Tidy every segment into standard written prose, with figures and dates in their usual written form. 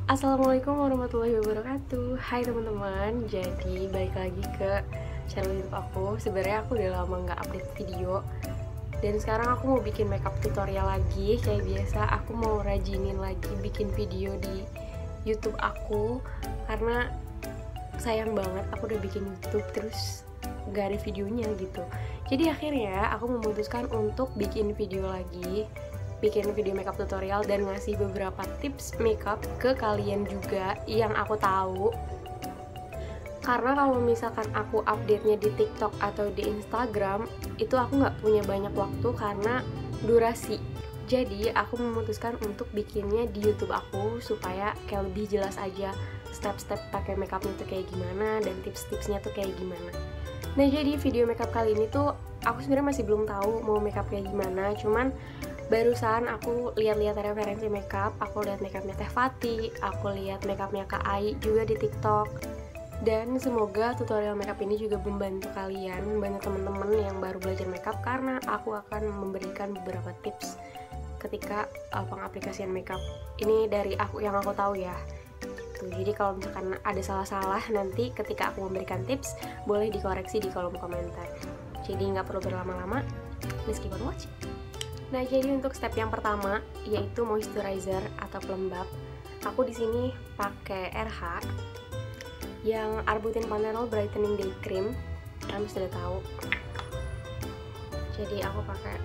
Assalamualaikum warahmatullahi wabarakatuh. Hai teman-teman, jadi balik lagi ke channel YouTube aku. Sebenarnya aku udah lama nggak update video, dan sekarang aku mau bikin makeup tutorial lagi. Kayak biasa, aku mau rajinin lagi bikin video di YouTube aku, karena sayang banget aku udah bikin YouTube terus gak ada videonya gitu. Jadi akhirnya aku memutuskan untuk bikin video lagi, bikin video makeup tutorial dan ngasih beberapa tips makeup ke kalian juga yang aku tahu. Karena kalau misalkan aku update-nya di TikTok atau di Instagram, itu aku nggak punya banyak waktu karena durasi. Jadi aku memutuskan untuk bikinnya di YouTube aku supaya kayak lebih jelas aja step-step pakai makeupnya tuh kayak gimana dan tips-tipsnya tuh kayak gimana. Nah, jadi video makeup kali ini tuh aku sebenarnya masih belum tahu mau makeup kayak gimana, cuman barusan aku lihat-lihat referensi makeup, aku lihat makeupnya Teh Fati, aku lihat makeupnya Kak Ai juga di TikTok. Dan semoga tutorial makeup ini juga membantu kalian, membantu teman-teman yang baru belajar makeup, karena aku akan memberikan beberapa tips ketika pengaplikasian makeup. Ini dari aku yang aku tahu ya. Gitu. Jadi kalau misalkan ada salah-salah nanti ketika aku memberikan tips, boleh dikoreksi di kolom komentar. Jadi nggak perlu berlama-lama. Let's keep on watching. Nah, jadi untuk step yang pertama yaitu moisturizer atau pelembab. Aku di sini pakai RH yang Arbutin Pantenol Brightening Day Cream. Kalian sudah tahu. Jadi aku pakai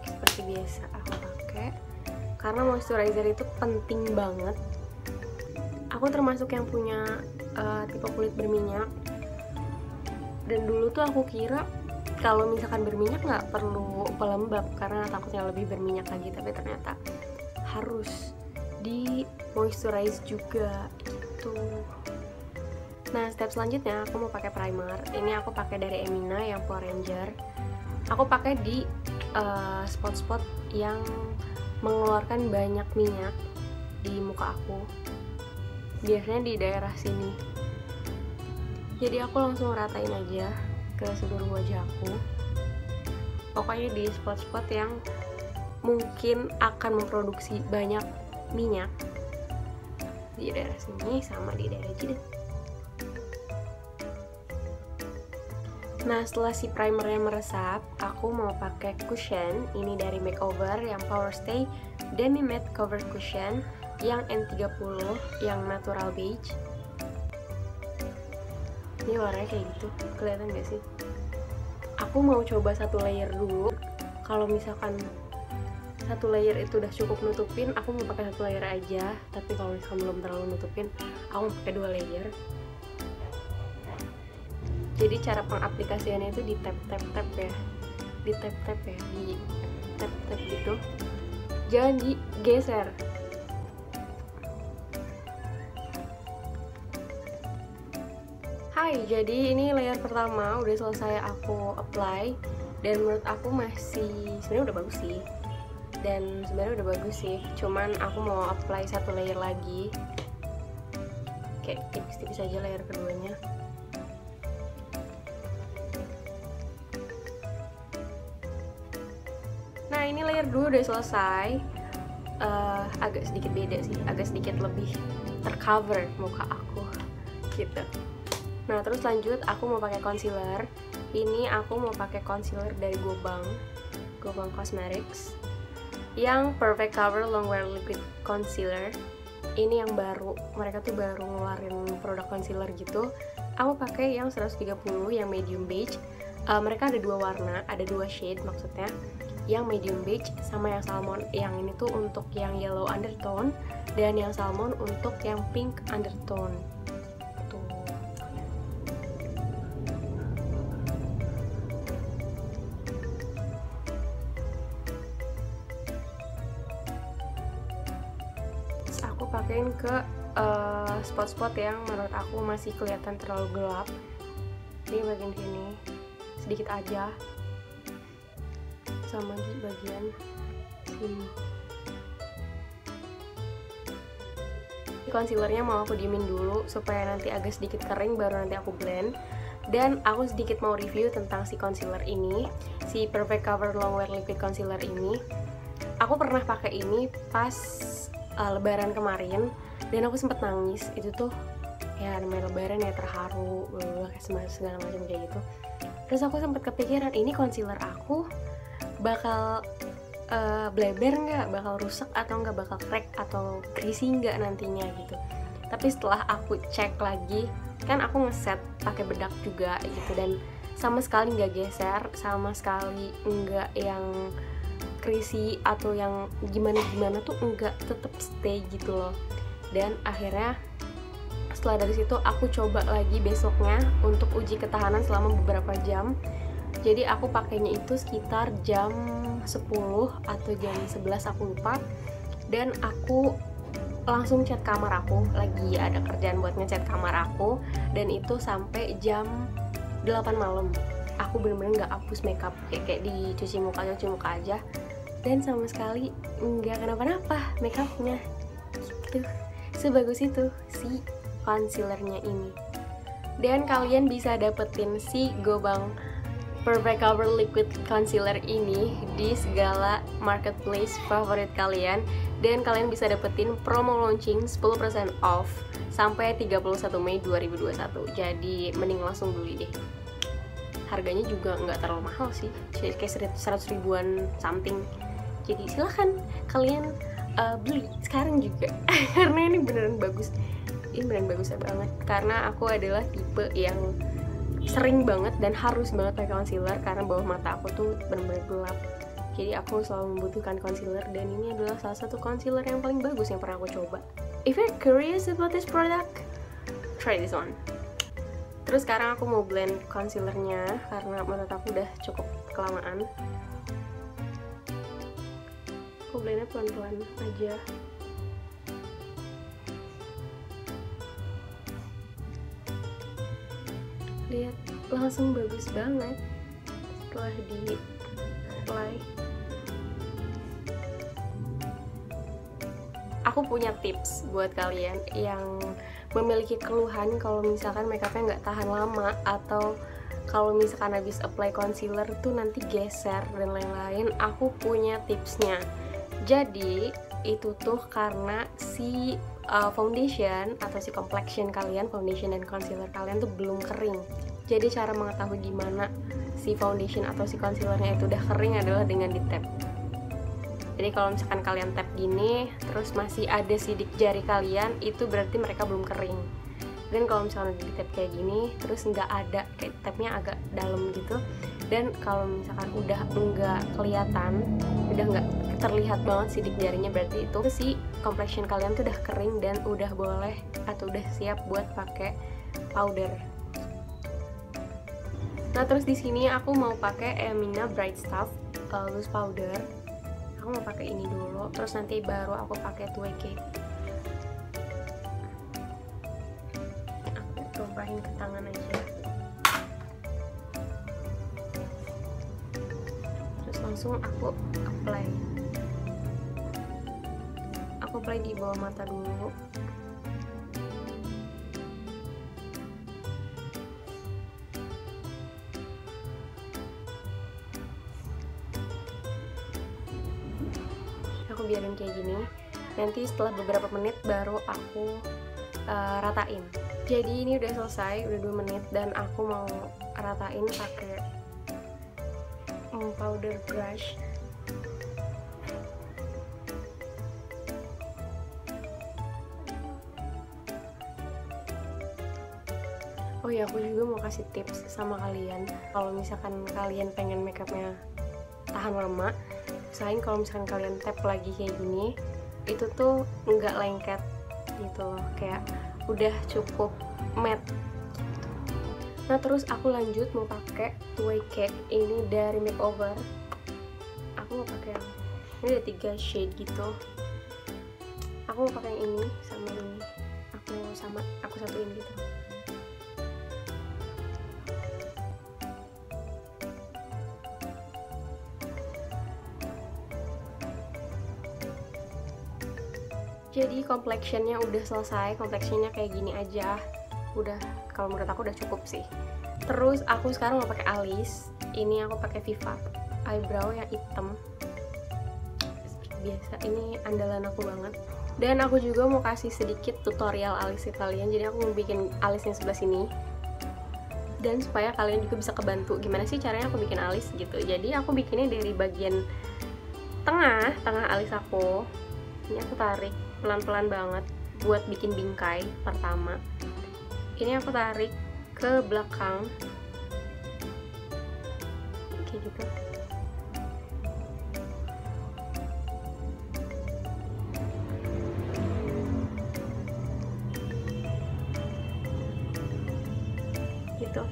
seperti biasa aku pakai karena moisturizer itu penting banget. Aku termasuk yang punya tipe kulit berminyak. Dan dulu tuh aku kira kalau misalkan berminyak nggak perlu pelembab karena takutnya lebih berminyak lagi, tapi ternyata harus di moisturize juga gitu. Nah, step selanjutnya aku mau pakai primer. Ini aku pakai dari Emina yang Pore Ranger. Aku pakai di spot-spot yang mengeluarkan banyak minyak di muka aku, biasanya di daerah sini. Jadi aku langsung ratain aja ke seluruh wajah aku, pokoknya di spot-spot yang mungkin akan memproduksi banyak minyak, di daerah sini sama di daerah jidat. Nah, setelah si primernya meresap, aku mau pakai cushion. Ini dari Makeover yang Power Stay Demi Matte Cover Cushion yang N30 yang natural beige. Ini warnanya kayak gitu, kelihatan gak sih? Aku mau coba satu layer dulu. Kalau misalkan satu layer itu udah cukup nutupin, aku mau pakai satu layer aja. Tapi kalau misalkan belum terlalu nutupin, aku mau pakai 2 layer. Jadi cara pengaplikasiannya itu di tap-tap-tap ya, di tap-tap ya, di tap-tap gitu, jangan digeser. Hai, jadi ini layer pertama udah selesai aku apply, dan menurut aku masih sebenarnya udah bagus sih, dan sebenarnya udah bagus sih, cuman aku mau apply satu layer lagi, kayak tipis-tipis aja layer keduanya. Nah, ini layer 2 udah selesai. Agak sedikit beda sih, agak sedikit lebih tercover muka aku gitu. Nah, terus lanjut aku mau pakai concealer. Ini aku mau pakai concealer dari Gobang Cosmetics yang Perfect Cover Longwear Liquid Concealer. Ini yang baru, mereka tuh baru ngeluarin produk concealer gitu. Aku pakai yang 130 yang medium beige. Mereka ada 2 warna, ada 2 shade maksudnya, yang medium beige sama yang salmon. Yang ini tuh untuk yang yellow undertone, dan yang salmon untuk yang pink undertone. Tuh. Terus aku pakein ke spot-spot yang menurut aku masih kelihatan terlalu gelap. Di bagian sini sedikit aja, sama di bagian sini. Concealernya mau aku diemin dulu supaya nanti agak sedikit kering, baru nanti aku blend. Dan aku sedikit mau review tentang si concealer ini, si Perfect Cover Longwear Liquid Concealer ini. Aku pernah pakai ini pas lebaran kemarin dan aku sempet nangis. Itu tuh ya namanya lebaran ya, terharu kayak segala macam kayak gitu. Terus aku sempet kepikiran, ini concealer aku bakal bleber nggak, bakal rusak atau nggak, bakal crack atau greasy nggak nantinya gitu. Tapi setelah aku cek lagi, kan aku ngeset pakai bedak juga gitu, dan sama sekali nggak geser, sama sekali nggak yang greasy atau yang gimana tuh enggak, tetep stay gitu loh. Dan akhirnya setelah dari situ aku coba lagi besoknya untuk uji ketahanan selama beberapa jam. Jadi aku pakainya itu sekitar jam 10 atau jam 11 aku lupa. Dan aku langsung cat kamar aku, lagi ada kerjaan buat ngecat kamar aku, dan itu sampai jam 8 malam. Aku bener-bener gak hapus makeup, kayak dicuci muka aja. Dan sama sekali nggak kenapa-napa makeupnya gitu. Sebagus itu si concealernya ini. Dan kalian bisa dapetin si Gobang Perfect Cover Liquid Concealer ini di segala marketplace favorit kalian. Dan kalian bisa dapetin promo launching 10% off sampai 31 Mei 2021. Jadi mending langsung beli deh. Harganya juga nggak terlalu mahal sih, kayak 100 ribuan something. Jadi silahkan kalian beli sekarang juga karena ini beneran bagus. Ini beneran bagus banget, karena aku adalah tipe yang sering banget dan harus banget pakai concealer karena bawah mata aku tuh bener-bener gelap. Jadi aku selalu membutuhkan concealer, dan ini adalah salah satu concealer yang paling bagus yang pernah aku coba. If you're curious about this product, try this one. Terus sekarang aku mau blend concealernya karena menurut aku udah cukup kelamaan. Aku blendnya pelan-pelan aja. Lihat, langsung bagus banget setelah di apply. Aku punya tips buat kalian yang memiliki keluhan kalau misalkan makeupnya nggak tahan lama, atau kalau misalkan habis apply concealer tuh nanti geser dan lain-lain. Aku punya tipsnya. Jadi itu tuh karena si foundation atau si complexion kalian, foundation dan concealer kalian tuh belum kering. Jadi cara mengetahui gimana si foundation atau si concealernya itu udah kering adalah dengan di tap. Jadi kalau misalkan kalian tap gini terus masih ada sidik jari kalian, itu berarti mereka belum kering. Dan kalau misalkan di tap kayak gini terus nggak ada, kayak tapnya agak dalam gitu, dan kalau misalkan udah nggak kelihatan, udah nggak terlihat banget sidik jarinya, berarti itu si complexion kalian tuh udah kering dan udah boleh atau udah siap buat pakai powder. Nah terus di sini aku mau pakai Emina Bright Stuff loose powder. Aku mau pakai ini dulu, terus nanti baru aku pakai Two Cake. Aku tumpahin ke tangan aja. Terus langsung aku apply. Aku apply di bawah mata dulu. Aku biarin kayak gini. Nanti setelah beberapa menit baru aku ratain. Jadi ini udah selesai, udah 2 menit, dan aku mau ratain pakai powder brush. Oh ya, aku juga mau kasih tips sama kalian. Kalau misalkan kalian pengen makeupnya tahan lama, usahain kalau misalkan kalian tap lagi kayak gini, itu tuh nggak lengket gitu loh, kayak udah cukup matte gitu. Nah terus aku lanjut mau pakai Two Cake ini dari Makeover. Aku mau pakai yang ini, ada 3 shade gitu. Aku mau pakai yang ini sama ini. Aku satuin gitu. Jadi complexionnya udah selesai, complexionnya kayak gini aja. Udah, kalau menurut aku udah cukup sih. Terus aku sekarang mau pakai alis. Ini aku pakai Viva eyebrow yang hitam. Seperti biasa, ini andalan aku banget. Dan aku juga mau kasih sedikit tutorial alis ke kalian. Jadi aku mau bikin alis yang sebelah sini, dan supaya kalian juga bisa kebantu gimana sih caranya aku bikin alis gitu. Jadi aku bikinnya dari bagian tengah alis aku. Ini aku tarik pelan-pelan banget buat bikin bingkai pertama. Ini aku tarik ke belakang kayak gitu. Gitu.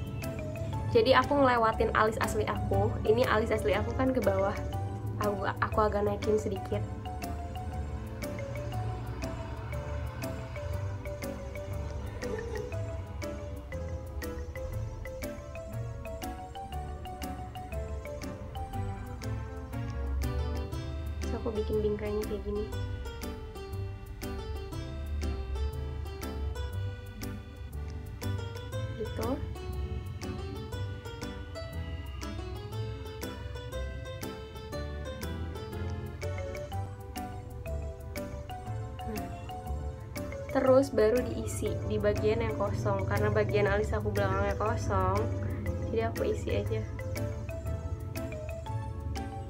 Jadi aku ngelewatin alis asli aku. Ini alis asli aku kan ke bawah. Aku agak naikin sedikit. Terus aku bikin bingkainya kayak gini. Gitu. Terus baru diisi di bagian yang kosong, karena bagian alis aku belakangnya kosong, jadi aku isi aja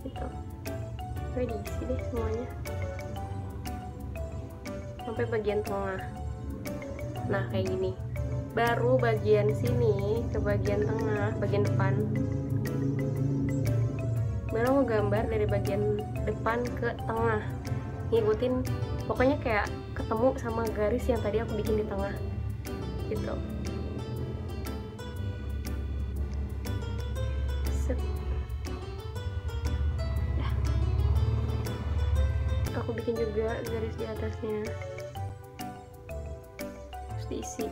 gitu. Oke, diisi deh semuanya sampai bagian tengah. Nah kayak gini. Baru bagian sini ke bagian tengah, bagian depan. Baru mau gambar dari bagian depan ke tengah, ngikutin pokoknya kayak ketemu sama garis yang tadi aku bikin di tengah gitu. Set. Dah. Aku bikin juga garis di atasnya, terus diisi.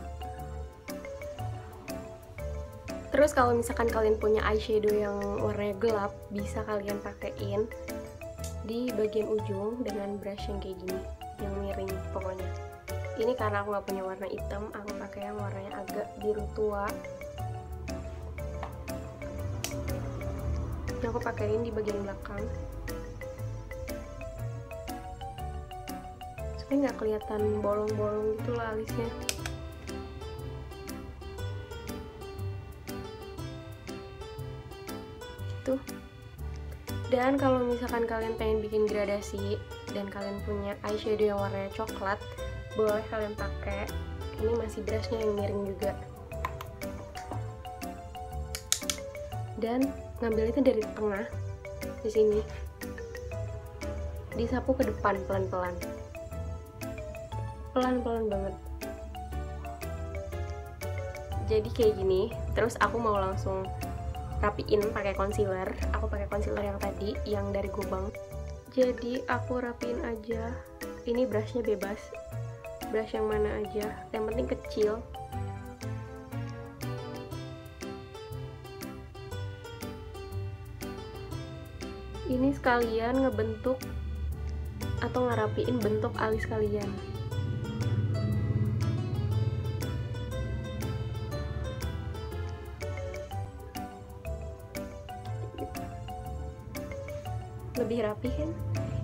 Terus kalau misalkan kalian punya eyeshadow yang warnanya gelap, bisa kalian pakein di bagian ujung dengan brush yang kayak gini, yang miring pokoknya. Ini karena aku nggak punya warna hitam, aku pakai yang warnanya agak biru tua. Yang aku pakein di bagian belakang supaya nggak kelihatan bolong-bolong gitu lah alisnya. Gitu. Dan kalau misalkan kalian pengen bikin gradasi dan kalian punya eyeshadow yang warnanya coklat, boleh kalian pakai. Ini masih brushnya yang miring juga. Dan ngambil itu dari tengah, di sini. Disapu ke depan pelan-pelan. Pelan-pelan banget. Jadi kayak gini. Terus aku mau langsung rapiin pakai concealer. Aku pakai concealer yang tadi, yang dari Gobang. Jadi aku rapiin aja. Ini brushnya bebas, brush yang mana aja, yang penting kecil. Ini sekalian ngebentuk atau ngerapiin bentuk alis kalian. Lebih rapi kan?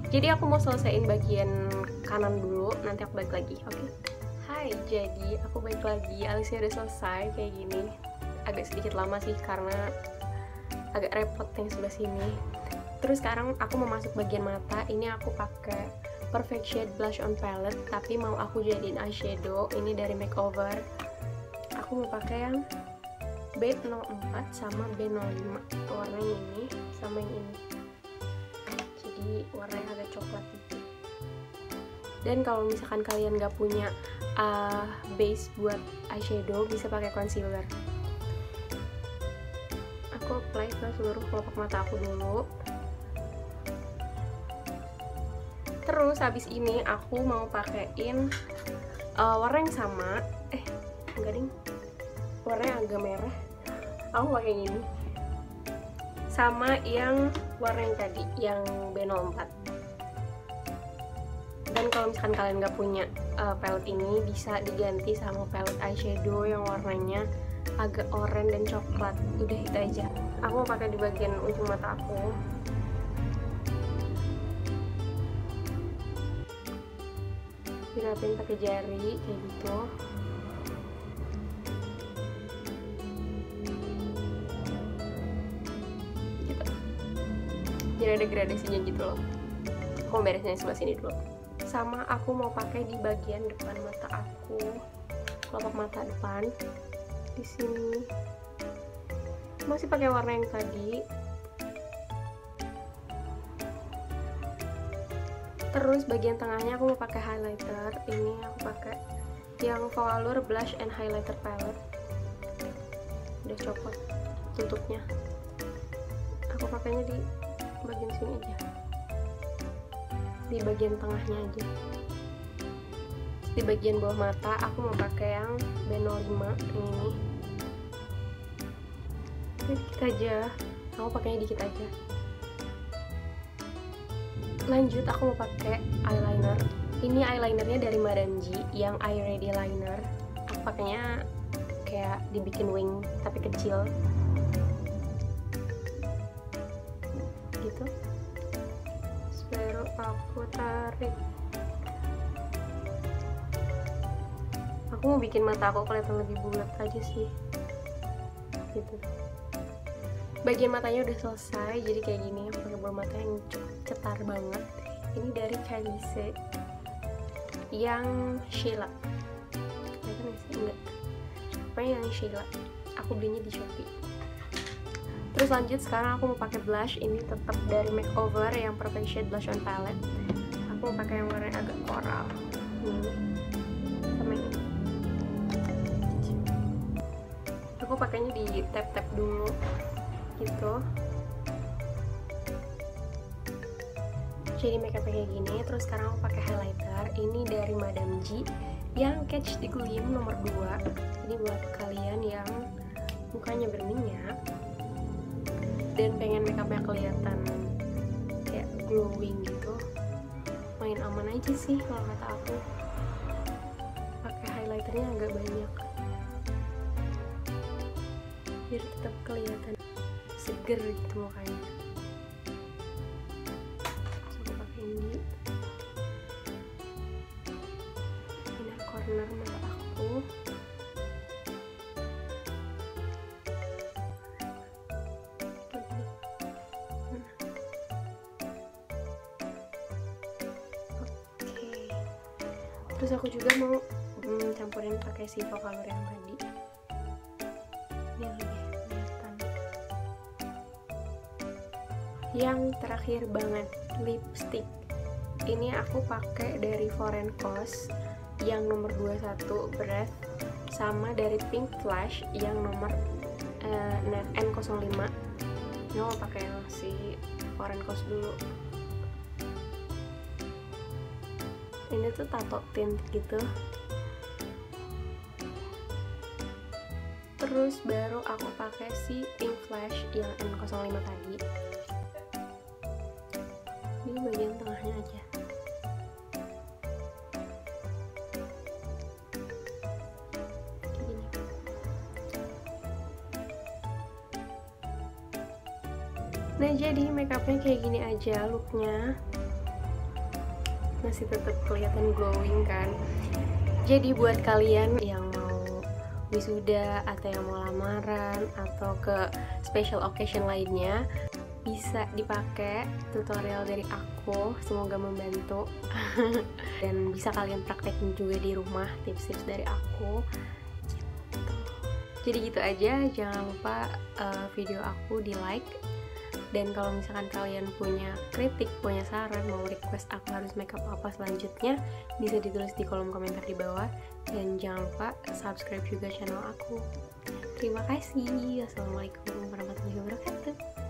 Jadi aku mau selesaiin bagian kanan dulu, nanti aku balik lagi, oke? Hai, jadi aku balik lagi, alisnya udah selesai kayak gini. Agak sedikit lama sih karena agak repot yang sebelah sini. Terus sekarang aku mau masuk bagian mata. Ini aku pakai Perfect Shade Blush on Palette, tapi mau aku jadiin eyeshadow. Ini dari Makeover. Aku mau pakai yang B04 sama B05, warnanya ini sama yang ini. Jadi warnanya agak coklat gitu. Dan kalau misalkan kalian nggak punya base buat eyeshadow, bisa pakai concealer. Aku apply ke seluruh kelopak mata aku dulu. Terus habis ini aku mau pakein warna yang sama. Enggak ding, warnanya agak merah. Aku pakai ini sama yang warna yang tadi, yang B04. Dan kalau misalkan kalian nggak punya palette ini, bisa diganti sama palette eyeshadow yang warnanya agak oranye dan coklat. Udah itu aja. Aku mau pakai di bagian ujung mata aku. dirapin pakai jari kayak gitu. Gitu. Jadi ada gradasinya gitu loh. Aku mau beresnya sebelah sini dulu. Sama aku mau pakai di bagian depan mata aku, kelopak mata depan di sini. Masih pakai warna yang tadi. Terus bagian tengahnya aku mau pakai highlighter. Ini aku pakai yang Voalur Blush and Highlighter Palette. Udah copot tutupnya. Aku pakainya di bagian sini aja, di bagian tengahnya aja. Di bagian bawah mata aku mau pakai yang B05 ini. Dikit aja, aku pakainya dikit aja. Lanjut aku mau pakai eyeliner. Ini eyelinernya dari Madame G yang Eye Ready Liner. Aku pakainya kayak dibikin wing tapi kecil gitu. Baru aku tarik. Aku mau bikin mata aku kelihatan lebih bulat aja sih gitu. Bagian matanya udah selesai, jadi kayak gini. Aku pakai bola mata yang cetar banget. Ini dari Calice yang Sheila. Kelihatan sih? Enggak. Pokoknya yang Sheila. Aku belinya di Shopee. Terus lanjut, sekarang aku mau pakai blush. Ini tetap dari Makeover yang Perfect Shade Blush on Palette. Aku mau pakai yang warnanya agak coral. Ini sama ini. Aku pakainya di tap-tap dulu gitu. Jadi makeupnya kayak gini. Terus sekarang aku pakai highlighter. Ini dari Madame G yang Catch the Gleam nomor 2. Ini buat kalian yang mukanya berminyak dan pengen makeupnya kelihatan kayak glowing gitu, main aman aja sih kalau kata aku. Pakai highlighternya agak banyak biar tetap kelihatan seger gitu mukanya. Terus aku pakai ini inner corner mata aku. Terus aku juga mau campurin pakai si Voalur yang tadi. Ini lebih kelihatan. Yang terakhir banget, lipstick. Ini aku pakai dari Foreign Coast yang nomor 21 Breath, sama dari Pink Flash yang nomor N05. Ini mau pakai yang si Foreign Coast dulu. Ini tuh tato tint gitu. Terus baru aku pakai si Pink Flash yang N05 tadi. Ini bagian tengahnya aja. Gini. Nah, jadi makeupnya kayak gini aja looknya. Masih tetap kelihatan glowing kan. Jadi buat kalian yang mau wisuda atau yang mau lamaran atau ke special occasion lainnya, bisa dipakai tutorial dari aku, semoga membantu. Dan bisa kalian praktekin juga di rumah tips-tips dari aku gitu. Jadi gitu aja, jangan lupa video aku di like. Dan kalau misalkan kalian punya kritik, punya saran, mau request aku harus makeup apa selanjutnya, bisa ditulis di kolom komentar di bawah. Dan jangan lupa subscribe juga channel aku. Terima kasih. Wassalamualaikum warahmatullahi wabarakatuh.